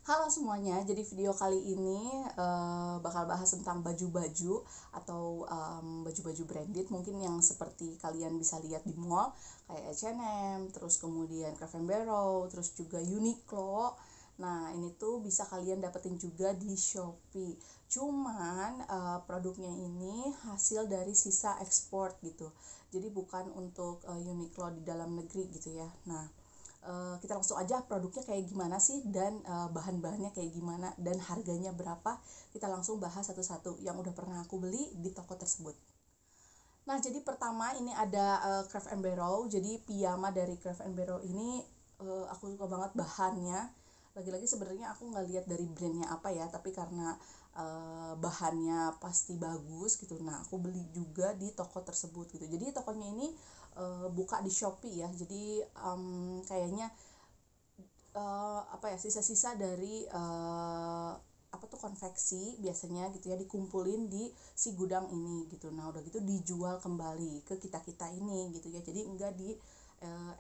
Halo semuanya, jadi video kali ini bakal bahas tentang baju-baju atau baju-baju branded mungkin yang seperti kalian bisa lihat di mall kayak H&M, terus kemudian Craft & Barrel, terus juga Uniqlo. Nah, ini tuh bisa kalian dapetin juga di Shopee. Cuman produknya ini hasil dari sisa ekspor gitu. Jadi bukan untuk Uniqlo di dalam negeri gitu ya. Nah, kita langsung aja produknya kayak gimana sih dan bahan-bahannya kayak gimana dan harganya berapa. Kita langsung bahas satu-satu yang udah pernah aku beli di toko tersebut. Nah, jadi pertama ini ada Craft & Barrel. Jadi piyama dari Craft & Barrel ini aku suka banget bahannya. Lagi-lagi sebenarnya aku nggak lihat dari brandnya apa ya, tapi karena bahannya pasti bagus gitu. Nah, aku beli juga di toko tersebut gitu. Jadi tokonya ini buka di Shopee ya. Jadi kayaknya apa ya, sisa-sisa dari apa tuh konveksi biasanya gitu ya, dikumpulin di si gudang ini gitu. Nah, udah gitu dijual kembali ke kita-kita ini gitu ya. Jadi enggak di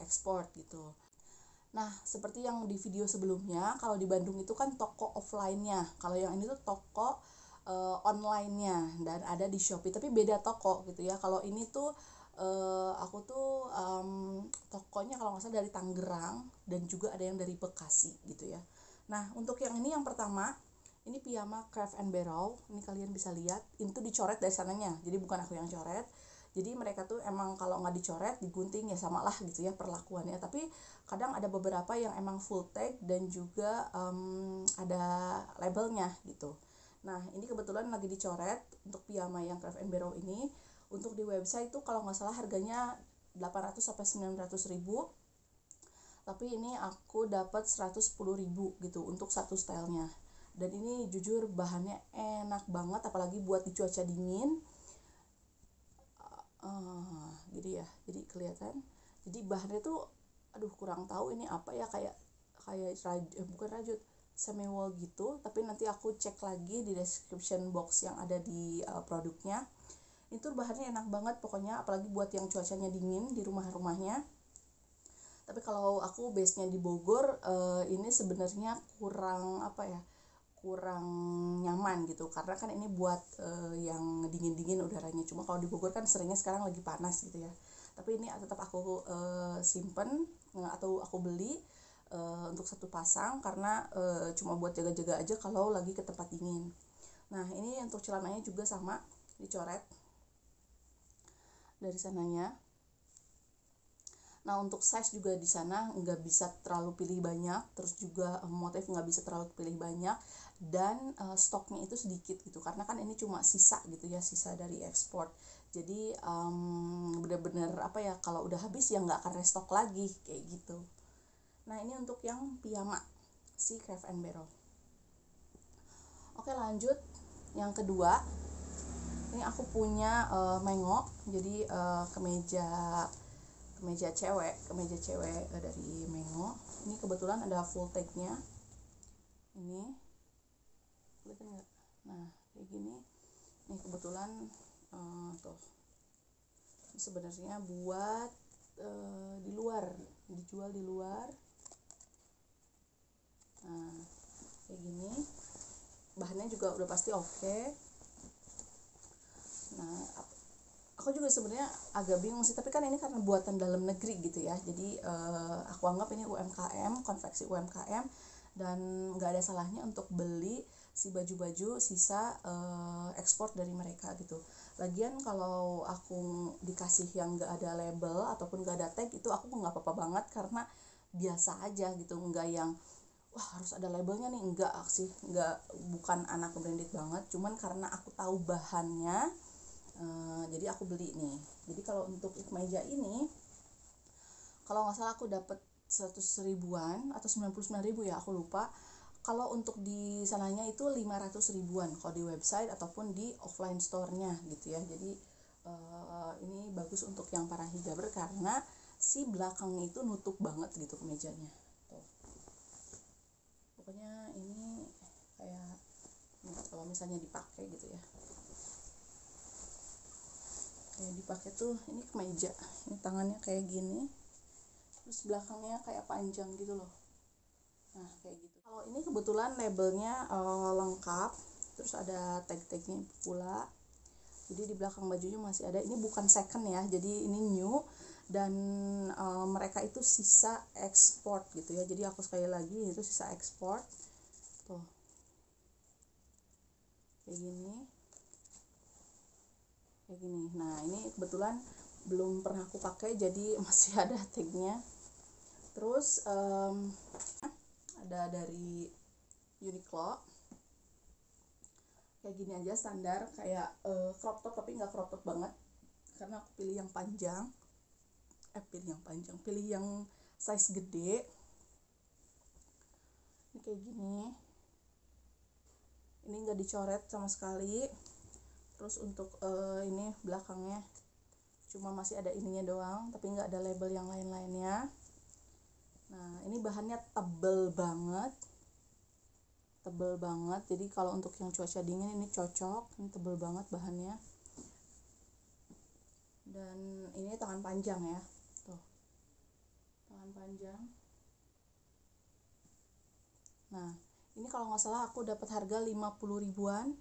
ekspor gitu. Nah, seperti yang di video sebelumnya, kalau di Bandung itu kan toko offline-nya. Kalau yang ini tuh toko online-nya dan ada di Shopee, tapi beda toko gitu ya. Kalau ini tuh aku tuh tokonya kalau nggak salah dari Tangerang dan juga ada yang dari Bekasi gitu ya. Nah, untuk yang ini yang pertama, ini piyama Craft & Barrel. Ini kalian bisa lihat, itu dicoret dari sananya. Jadi bukan aku yang coret. Jadi mereka tuh emang kalau nggak dicoret, digunting ya sama lah gitu ya perlakuannya. Tapi kadang ada beberapa yang emang full tag dan juga ada labelnya gitu. Nah, ini kebetulan lagi dicoret untuk piyama yang Craft & Barrel ini. Untuk di website itu kalau nggak salah harganya 800 sampai 900 ribu. Tapi ini aku dapat 110 ribu gitu untuk satu stylenya. Dan ini jujur bahannya enak banget, apalagi buat di cuaca dingin. Jadi ya, jadi kelihatan. Jadi bahannya tuh, aduh kurang tahu ini apa ya, kayak kayak bukan rajut, semi wool gitu. Tapi nanti aku cek lagi di description box yang ada di produknya. Itu bahannya enak banget pokoknya, apalagi buat yang cuacanya dingin di rumah-rumahnya. Tapi kalau aku base nya di Bogor, ini sebenarnya kurang apa ya, kurang nyaman gitu, karena kan ini buat yang dingin-dingin udaranya. Cuma kalau di Bogor kan seringnya sekarang lagi panas gitu ya. Tapi ini tetap aku simpen atau aku beli untuk satu pasang karena cuma buat jaga-jaga aja kalau lagi ke tempat dingin. Nah, ini untuk celananya juga sama, dicoret dari sananya. Nah, untuk size juga di sana nggak bisa terlalu pilih banyak, terus juga motif nggak bisa terlalu pilih banyak, dan stoknya itu sedikit gitu, karena kan ini cuma sisa gitu ya, sisa dari ekspor. Jadi bener-bener apa ya, kalau udah habis ya nggak akan restock lagi kayak gitu. Nah, ini untuk yang piyama si Craft & Barrel. Oke, lanjut yang kedua. Ini aku punya mengo, jadi kemeja cewek dari Mengo. Ini kebetulan ada full tagnya. Ini kelihatan nggak? Nah, kayak gini. Ini kebetulan tuh. Ini sebenarnya buat di luar, dijual di luar. Nah, kayak gini. Bahannya juga udah pasti oke. Nah, aku juga sebenarnya agak bingung sih, tapi kan ini karena buatan dalam negeri gitu ya, jadi aku anggap ini UMKM, konveksi UMKM, dan nggak ada salahnya untuk beli si baju-baju sisa ekspor dari mereka gitu. Lagian kalau aku dikasih yang nggak ada label ataupun nggak ada tag, itu aku nggak apa-apa banget karena biasa aja gitu, nggak yang wah harus ada labelnya nih, enggak sih, enggak, bukan anak branded banget. Cuman karena aku tahu bahannya, jadi aku beli nih. Jadi kalau untuk kemeja ini, kalau nggak salah aku dapat 100 ribuan atau 99 ribu ya, aku lupa. Kalau untuk di sananya itu 500 ribuan kalau di website ataupun di offline store-nya gitu ya. Jadi ini bagus untuk yang para hijaber karena si belakangnya itu nutup banget gitu kemejanya. Tuh. Pokoknya ini kayak kalau misalnya dipakai gitu ya. Kayak dipakai tuh, ini kemeja, ini tangannya kayak gini, terus belakangnya kayak panjang gitu loh. Nah, kayak gitu. Ini kebetulan labelnya lengkap, terus ada tag-tagnya pula. Jadi di belakang bajunya masih ada. Ini bukan second ya, jadi ini new, dan mereka itu sisa ekspor gitu ya. Jadi aku sekali lagi itu sisa ekspor tuh kayak gini. Nah ini kebetulan belum pernah aku pakai, jadi masih ada tagnya. Terus ada dari Uniqlo kayak gini aja, standar kayak crop top, tapi nggak crop top banget karena aku pilih yang panjang, pilih yang size gede. Ini kayak gini, ini nggak dicoret sama sekali. Terus untuk ini belakangnya cuma masih ada ininya doang, tapi nggak ada label yang lain-lainnya. Nah ini bahannya tebel banget, jadi kalau untuk yang cuaca dingin ini cocok. Ini tebel banget bahannya, dan ini tangan panjang ya, tuh tangan panjang. Nah ini kalau nggak salah aku dapat harga 50 ribuan,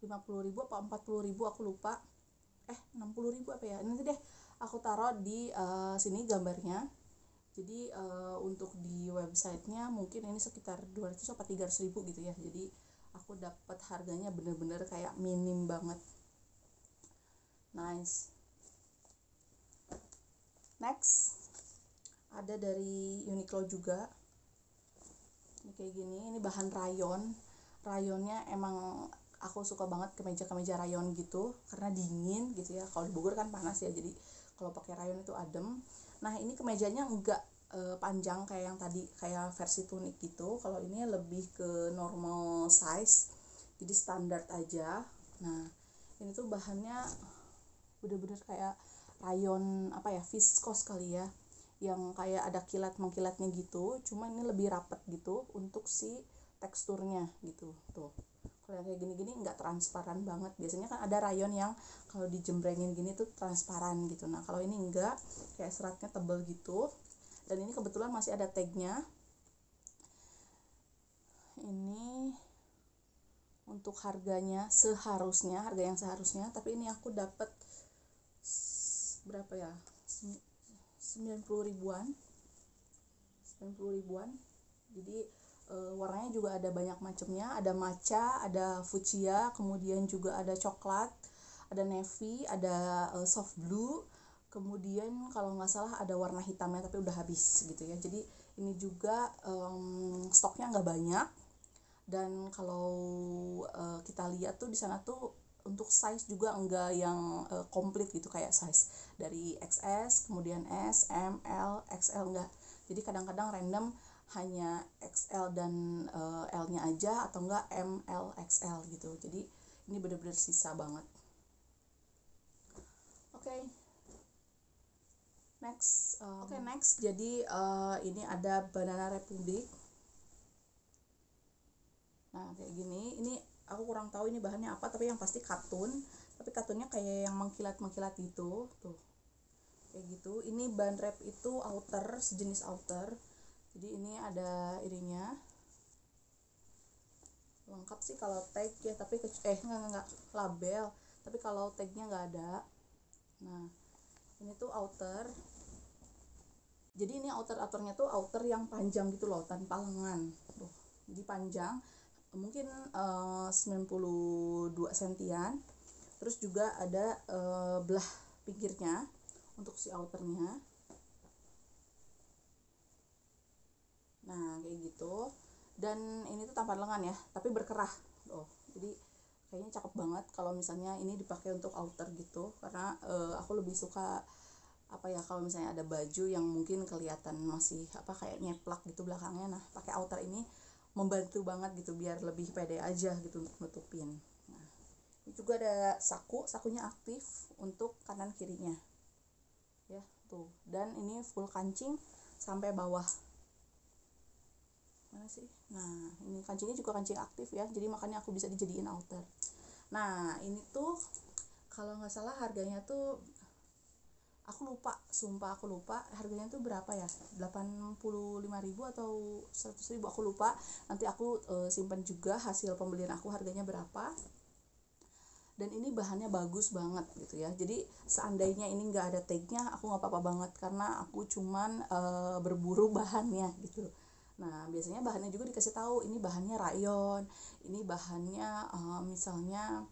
50 ribu apa 40 ribu aku lupa, 60 ribu apa ya, nanti deh aku taruh di sini gambarnya. Jadi untuk di websitenya mungkin ini sekitar 200 atau 300 ribu gitu ya. Jadi aku dapat harganya bener-bener kayak minim banget. Nice. Next ada dari Uniqlo juga. Ini kayak gini, ini bahan rayon. Rayonnya emang aku suka banget kemeja rayon gitu karena dingin gitu ya. Kalau di Bogor kan panas ya, jadi kalau pakai rayon itu adem. Nah ini kemejanya enggak panjang kayak yang tadi, kayak versi tunik gitu. Kalau ini lebih ke normal size, jadi standar aja. Nah ini tuh bahannya bener-bener kayak rayon apa ya, viscose kali ya, yang kayak ada kilat mengkilatnya gitu. Cuma ini lebih rapet gitu untuk si teksturnya gitu. Tuh kalau yang kayak gini-gini nggak transparan banget. Biasanya kan ada rayon yang kalau dijembrengin gini tuh transparan gitu. Nah kalau ini enggak, kayak seratnya tebel gitu. Dan ini kebetulan masih ada tagnya. Ini untuk harganya harga yang seharusnya, tapi ini aku dapat berapa ya, 90 ribuan. Jadi warnanya juga ada banyak macamnya, ada matcha, ada fuchsia, kemudian juga ada coklat, ada navy, ada soft blue, kemudian kalau nggak salah ada warna hitamnya tapi udah habis gitu ya. Jadi ini juga stoknya nggak banyak, dan kalau kita lihat tuh di sana tuh untuk size juga enggak yang komplit gitu, kayak size dari XS, kemudian S, M, L, XL enggak. Jadi kadang-kadang random hanya XL dan L-nya aja, atau enggak M, L, XL gitu. Jadi ini benar-benar sisa banget. Oke. Next. Jadi ini ada Banana Republic. Nah kayak gini, ini aku kurang tahu ini bahannya apa, tapi yang pasti katun. Tapi katunnya kayak yang mengkilat gitu, tuh kayak gitu. Ini ban wrap itu outer, sejenis outer. Jadi ini ada ininya lengkap sih kalau tag ya, tapi enggak label, tapi kalau tagnya nggak ada. Nah ini tuh outer. Jadi ini outernya tuh outer yang panjang gitu loh, tanpa lengan tuh. Jadi panjang, mungkin 92 sentian. Terus juga ada belah pinggirnya untuk si outernya. Nah kayak gitu. Dan ini tuh tanpa lengan ya, tapi berkerah. Jadi kayaknya cakep banget kalau misalnya ini dipakai untuk outer gitu, karena aku lebih suka apa ya, kalau misalnya ada baju yang mungkin kelihatan masih apa kayak nyeplak gitu belakangnya. Nah pakai outer ini membantu banget gitu, biar lebih pede aja gitu untuk nutupin. Nah ini juga ada sakunya aktif untuk kanan kirinya ya tuh, dan ini full kancing sampai bawah. Mana sih? Nah ini kancingnya juga kancing aktif ya, jadi makanya aku bisa dijadiin outer. Nah ini tuh kalau nggak salah harganya tuh aku lupa, sumpah aku lupa harganya tuh berapa ya, 85.000 atau 100.000, aku lupa. Nanti aku simpan juga hasil pembelian aku harganya berapa. Dan ini bahannya bagus banget gitu ya, jadi seandainya ini nggak ada tagnya aku nggak apa-apa banget, karena aku cuman berburu bahannya gitu. Nah biasanya bahannya juga dikasih tahu, ini bahannya rayon, ini bahannya misalnya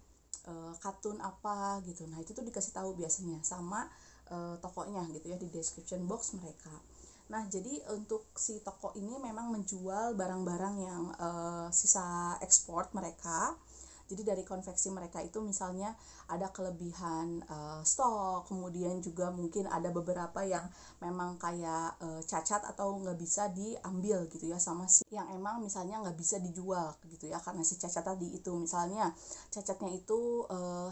katun apa gitu. Nah itu tuh dikasih tahu biasanya sama tokonya gitu ya, di description box mereka. Nah jadi untuk si toko ini memang menjual barang-barang yang sisa ekspor mereka. Jadi dari konveksi mereka itu misalnya ada kelebihan stok, kemudian juga mungkin ada beberapa yang memang kayak cacat atau nggak bisa diambil gitu ya, sama si yang emang misalnya nggak bisa dijual gitu ya, karena si cacat tadi itu. Misalnya cacatnya itu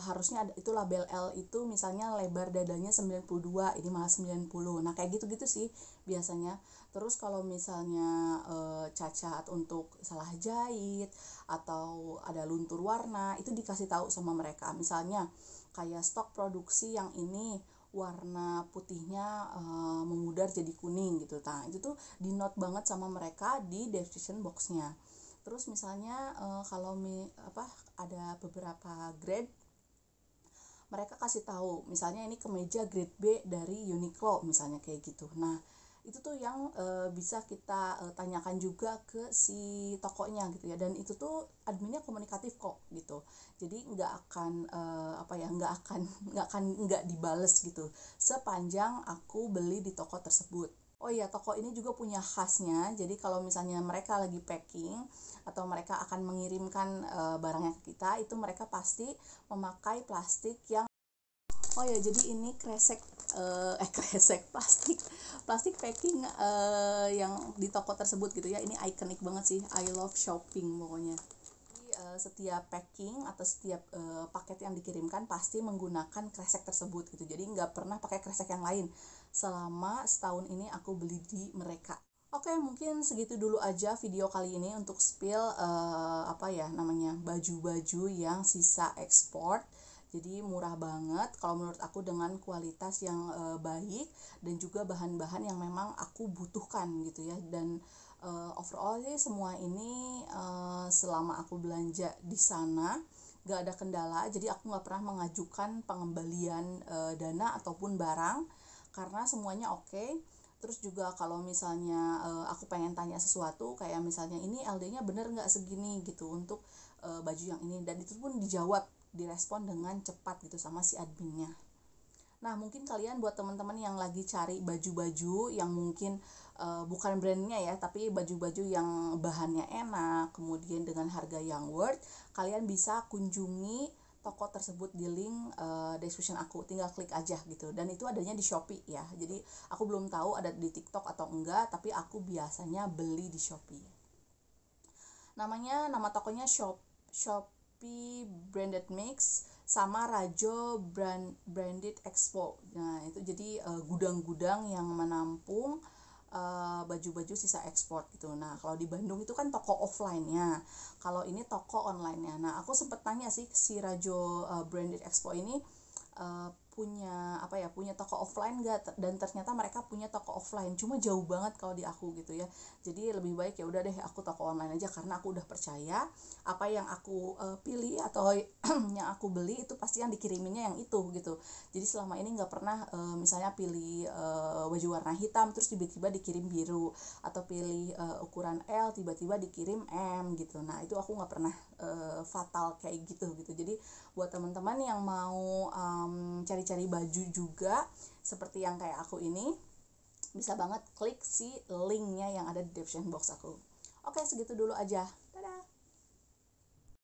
harusnya ada itu label L itu misalnya lebar dadanya 92, ini malah 90. Nah kayak gitu-gitu sih biasanya. Terus kalau misalnya cacat untuk salah jahit atau ada luntur warna, itu dikasih tahu sama mereka. Misalnya kayak stok produksi yang ini warna putihnya memudar jadi kuning gitu. Nah itu tuh di note banget sama mereka di description boxnya. Terus misalnya kalau ada beberapa grade, mereka kasih tahu misalnya ini kemeja grade B dari Uniqlo misalnya kayak gitu. Nah itu tuh yang bisa kita tanyakan juga ke si tokonya gitu ya, dan itu tuh adminnya komunikatif kok gitu, jadi nggak dibales gitu sepanjang aku beli di toko tersebut. Oh iya, toko ini juga punya khasnya, jadi kalau misalnya mereka lagi packing atau mereka akan mengirimkan barangnya ke kita, itu mereka pasti memakai plastik yang oh ya, jadi ini kresek plastik packing yang di toko tersebut gitu ya. Ini ikonik banget sih, I love shopping pokoknya. Jadi setiap packing atau setiap paket yang dikirimkan pasti menggunakan kresek tersebut gitu. Jadi nggak pernah pakai kresek yang lain selama setahun ini aku beli di mereka. Oke, mungkin segitu dulu aja video kali ini untuk spill baju-baju yang sisa ekspor. Jadi murah banget kalau menurut aku, dengan kualitas yang baik dan juga bahan-bahan yang memang aku butuhkan gitu ya. Dan overall sih semua ini selama aku belanja di sana gak ada kendala, jadi aku gak pernah mengajukan pengembalian dana ataupun barang karena semuanya oke. Terus juga kalau misalnya aku pengen tanya sesuatu kayak misalnya ini LD-nya bener nggak segini gitu untuk baju yang ini, dan itu pun dijawab, direspon dengan cepat gitu sama si adminnya. Nah mungkin kalian buat teman-teman yang lagi cari baju-baju yang mungkin bukan brandnya ya, tapi baju-baju yang bahannya enak, kemudian dengan harga yang worth, kalian bisa kunjungi toko tersebut di link description aku, tinggal klik aja gitu. Dan itu adanya di Shopee ya, jadi aku belum tahu ada di TikTok atau enggak, tapi aku biasanya beli di Shopee. Nama tokonya Shopee Branded Mix sama Rajo Branded Expo. Nah itu jadi gudang-gudang yang menampung baju-baju sisa ekspor gitu. Nah kalau di Bandung itu kan toko offline-nya, kalau ini toko online-nya. Nah aku sempat tanya sih si Rajo Branded Expo ini punya toko offline gak, dan ternyata mereka punya toko offline, cuma jauh banget kalau di aku gitu ya. Jadi lebih baik ya udah deh aku toko online aja, karena aku udah percaya apa yang aku pilih atau yang aku beli itu pasti yang dikiriminnya yang itu gitu. Jadi selama ini nggak pernah misalnya pilih baju warna hitam terus tiba-tiba dikirim biru, atau pilih ukuran L tiba-tiba dikirim M gitu. Nah itu aku nggak pernah fatal kayak gitu. Jadi buat teman-teman yang mau cari-cari baju juga seperti yang kayak aku ini, bisa banget klik si linknya yang ada di description box aku. Oke, segitu dulu aja.